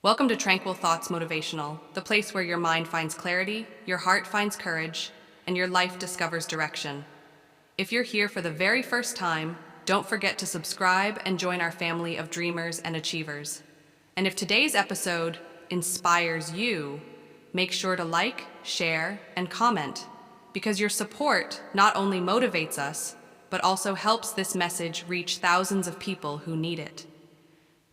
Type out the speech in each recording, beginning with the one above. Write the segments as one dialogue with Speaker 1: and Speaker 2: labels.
Speaker 1: Welcome to Tranquil Thoughts Motivational, the place where your mind finds clarity, your heart finds courage, and your life discovers direction. If you're here for the very first time, don't forget to subscribe and join our family of dreamers and achievers. And if today's episode inspires you, make sure to like, share, and comment, because your support not only motivates us, but also helps this message reach thousands of people who need it.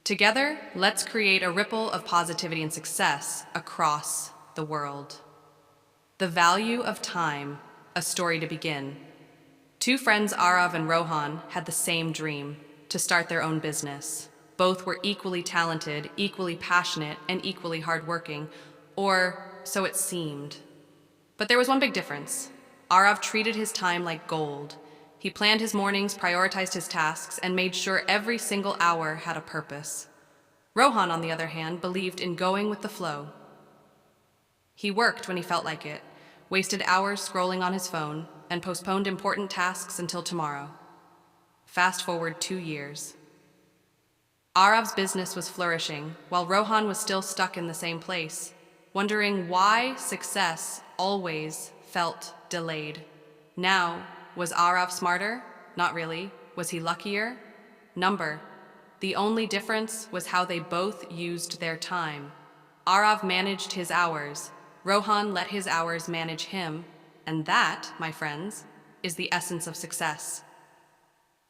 Speaker 1: Together, let's create a ripple of positivity and success across the world. The value of time, a story to begin. Two friends, Arav and Rohan, had the same dream, to start their own business. Both were equally talented, equally passionate, and equally hardworking, or so it seemed. But there was one big difference. Arav treated his time like gold. He planned his mornings, prioritized his tasks, and made sure every single hour had a purpose. Rohan, on the other hand, believed in going with the flow. He worked when he felt like it, wasted hours scrolling on his phone, and postponed important tasks until tomorrow. Fast forward 2 years. Arav's business was flourishing, while Rohan was still stuck in the same place, wondering why success always felt delayed. Now, was Arav smarter? Not really. Was he luckier? Number. The only difference was how they both used their time. Arav managed his hours. Rohan let his hours manage him. And that, my friends, is the essence of success.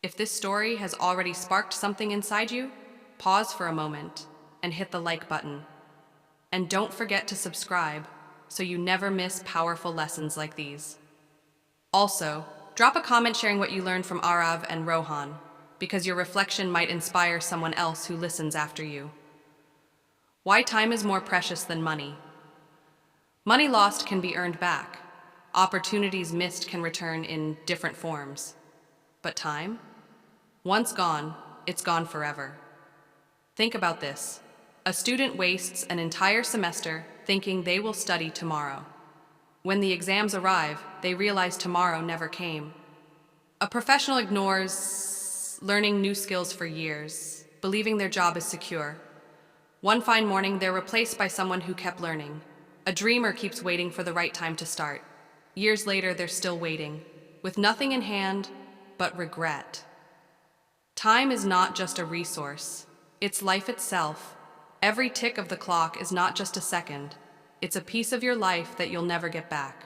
Speaker 1: If this story has already sparked something inside you, pause for a moment and hit the like button. And don't forget to subscribe so you never miss powerful lessons like these. Also, drop a comment sharing what you learned from Arav and Rohan, because your reflection might inspire someone else who listens after you. Why time is more precious than money. Money lost can be earned back. Opportunities missed can return in different forms. But time? Once gone, it's gone forever. Think about this. A student wastes an entire semester thinking they will study tomorrow. When the exams arrive, they realize tomorrow never came. A professional ignores learning new skills for years, believing their job is secure. One fine morning, they're replaced by someone who kept learning. A dreamer keeps waiting for the right time to start. Years later, they're still waiting, with nothing in hand but regret. Time is not just a resource. It's life itself. Every tick of the clock is not just a second. It's a piece of your life that you'll never get back.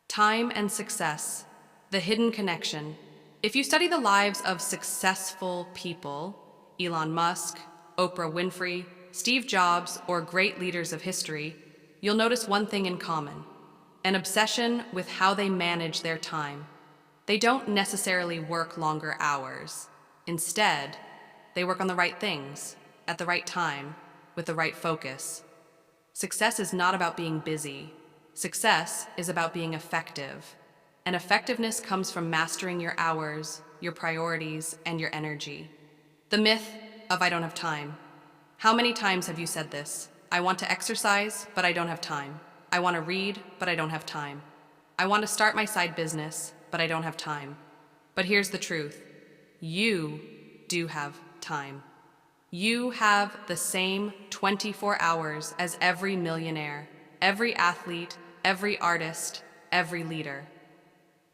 Speaker 1: Time and success, the hidden connection. If you study the lives of successful people, Elon Musk, Oprah Winfrey, Steve Jobs, or great leaders of history, you'll notice one thing in common: an obsession with how they manage their time. They don't necessarily work longer hours. Instead, they work on the right things, at the right time, with the right focus. Success is not about being busy. Success is about being effective. And effectiveness comes from mastering your hours, your priorities, and your energy. The myth of I don't have time. How many times have you said this? I want to exercise, but I don't have time. I want to read, but I don't have time. I want to start my side business, but I don't have time. But here's the truth. You do have time. You have the same 24 hours as every millionaire, every athlete, every artist, every leader.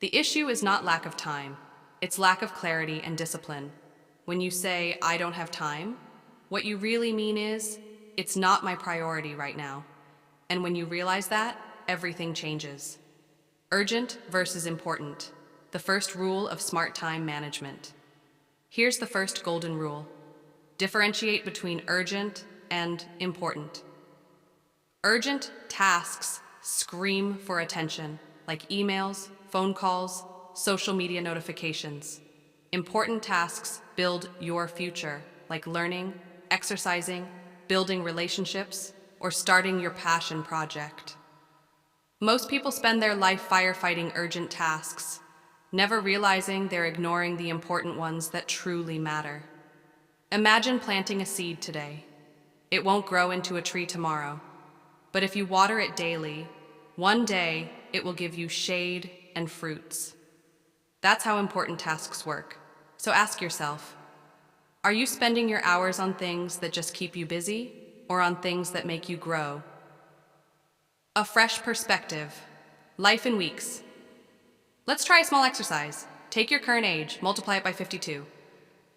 Speaker 1: The issue is not lack of time. It's lack of clarity and discipline. When you say, I don't have time, what you really mean is, it's not my priority right now. And when you realize that, everything changes. Urgent versus important. The first rule of smart time management. Here's the first golden rule. Differentiate between urgent and important. Urgent tasks scream for attention, like emails, phone calls, social media notifications. Important tasks build your future, like learning, exercising, building relationships, or starting your passion project. Most people spend their life firefighting urgent tasks, never realizing they're ignoring the important ones that truly matter. Imagine planting a seed today. It won't grow into a tree tomorrow, but if you water it daily, one day it will give you shade and fruits. That's how important tasks work. So ask yourself, are you spending your hours on things that just keep you busy, or on things that make you grow. A fresh perspective. Life in weeks. Let's try a small exercise. Take your current age, multiply it by 52.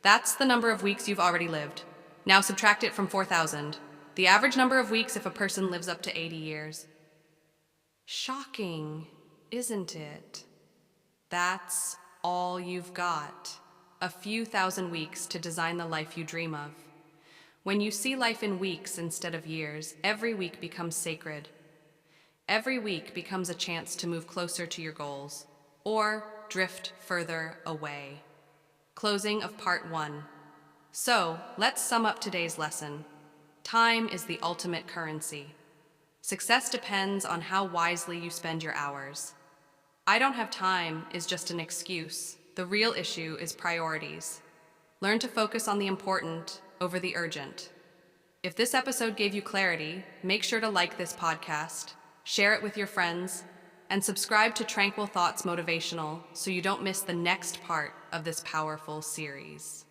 Speaker 1: That's the number of weeks you've already lived. Now subtract it from 4,000. The average number of weeks if a person lives up to 80 years. Shocking, isn't it? That's all you've got. A few thousand weeks to design the life you dream of. When you see life in weeks instead of years, every week becomes sacred. Every week becomes a chance to move closer to your goals, or drift further away. Closing of part 1. So, let's sum up today's lesson. Time is the ultimate currency. Success depends on how wisely you spend your hours. I don't have time is just an excuse. The real issue is priorities. Learn to focus on the important over the urgent. If this episode gave you clarity, make sure to like this podcast, share it with your friends, and subscribe to Tranquil Thoughts Motivational so you don't miss the next part of this powerful series.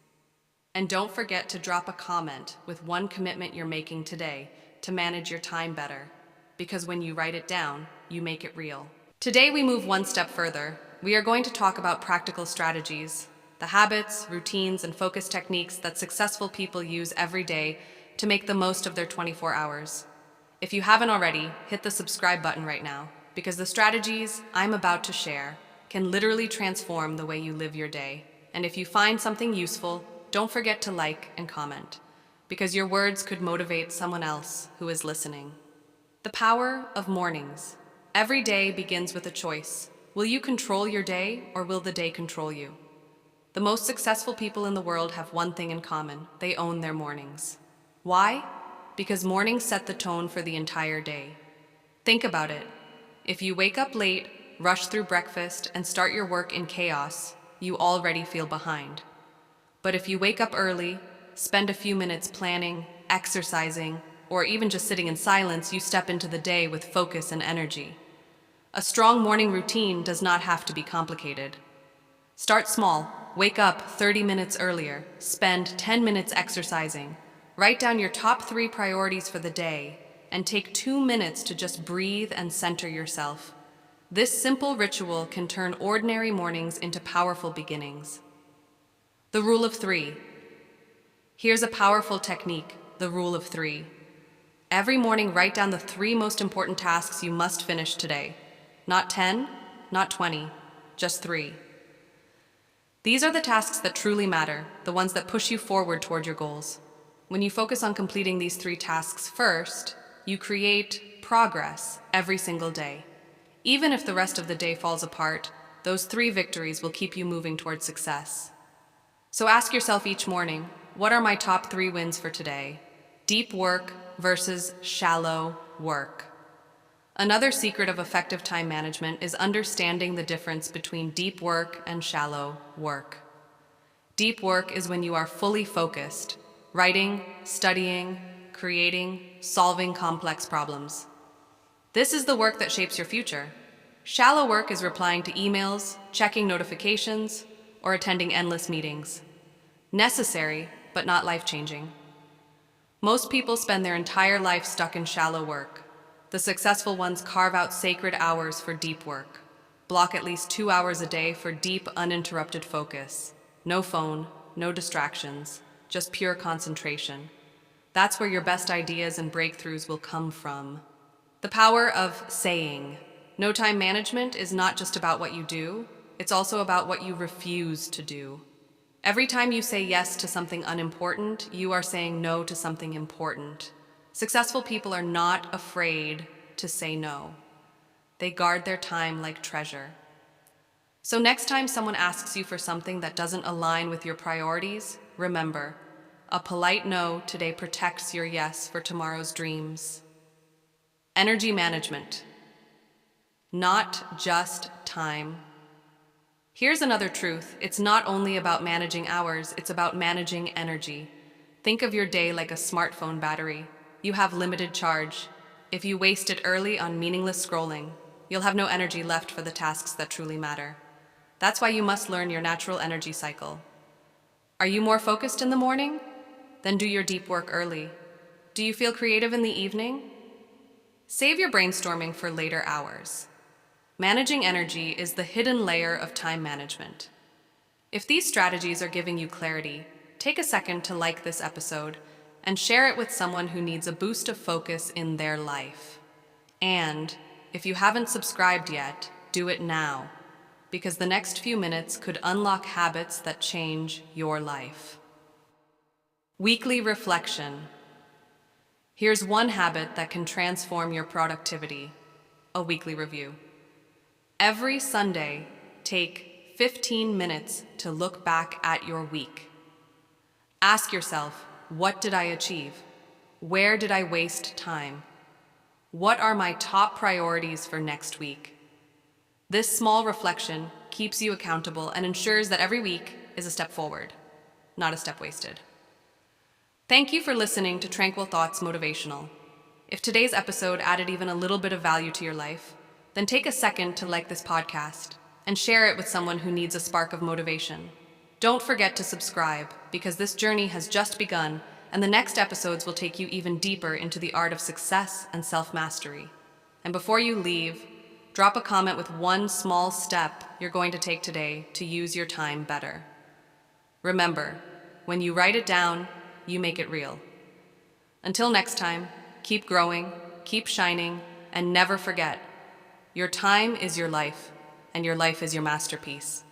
Speaker 1: And don't forget to drop a comment with one commitment you're making today to manage your time better, because when you write it down, you make it real. Today we move one step further. We are going to talk about practical strategies, the habits, routines, and focus techniques that successful people use every day to make the most of their 24 hours. If you haven't already, hit the subscribe button right now, because the strategies I'm about to share can literally transform the way you live your day. And if you find something useful, don't forget to like and comment, because your words could motivate someone else who is listening. The power of mornings. Every day begins with a choice. Will you control your day, or will the day control you? The most successful people in the world have one thing in common. They own their mornings. Why? Because mornings set the tone for the entire day. Think about it. If you wake up late, rush through breakfast, and start your work in chaos, you already feel behind. But if you wake up early, spend a few minutes planning, exercising, or even just sitting in silence, you step into the day with focus and energy. A strong morning routine does not have to be complicated. Start small. Wake up 30 minutes earlier. Spend 10 minutes exercising. Write down your top 3 priorities for the day, and take 2 minutes to just breathe and center yourself. This simple ritual can turn ordinary mornings into powerful beginnings. The rule of 3. Here's a powerful technique, the rule of 3. Every morning, write down the 3 most important tasks you must finish today. Not 10, not 20, just 3. These are the tasks that truly matter, the ones that push you forward toward your goals. When you focus on completing these 3 tasks first, you create progress every single day. Even if the rest of the day falls apart, those 3 victories will keep you moving towards success. So ask yourself each morning, what are my top 3 wins for today? Deep work versus shallow work. Another secret of effective time management is understanding the difference between deep work and shallow work. Deep work is when you are fully focused, writing, studying, creating, solving complex problems. This is the work that shapes your future. Shallow work is replying to emails, checking notifications, or attending endless meetings. Necessary, but not life-changing. Most people spend their entire life stuck in shallow work. The successful ones carve out sacred hours for deep work. Block at least 2 hours a day for deep, uninterrupted focus. No phone, no distractions, just pure concentration. That's where your best ideas and breakthroughs will come from. The power of saying. No time management is not just about what you do, it's also about what you refuse to do. Every time you say yes to something unimportant, you are saying no to something important. Successful people are not afraid to say no. They guard their time like treasure. So next time someone asks you for something that doesn't align with your priorities, remember, a polite no today protects your yes for tomorrow's dreams. Energy management. Not just time. Here's another truth. It's not only about managing hours, it's about managing energy. Think of your day like a smartphone battery. You have limited charge. If you waste it early on meaningless scrolling, you'll have no energy left for the tasks that truly matter. That's why you must learn your natural energy cycle. Are you more focused in the morning? Then do your deep work early. Do you feel creative in the evening? Save your brainstorming for later hours. Managing energy is the hidden layer of time management. If these strategies are giving you clarity, take a second to like this episode and share it with someone who needs a boost of focus in their life. And if you haven't subscribed yet, do it now, because the next few minutes could unlock habits that change your life. Weekly reflection. Here's one habit that can transform your productivity: a weekly review. Every Sunday, take 15 minutes to look back at your week. Ask yourself, what did I achieve? Where did I waste time? What are my top priorities for next week? This small reflection keeps you accountable and ensures that every week is a step forward, not a step wasted. Thank you for listening to Tranquil Thoughts Motivational. If today's episode added even a little bit of value to your life, then take a second to like this podcast and share it with someone who needs a spark of motivation. Don't forget to subscribe, because this journey has just begun, and the next episodes will take you even deeper into the art of success and self-mastery. And before you leave, drop a comment with one small step you're going to take today to use your time better. Remember, when you write it down, you make it real. Until next time, keep growing, keep shining, and never forget, your time is your life, and your life is your masterpiece.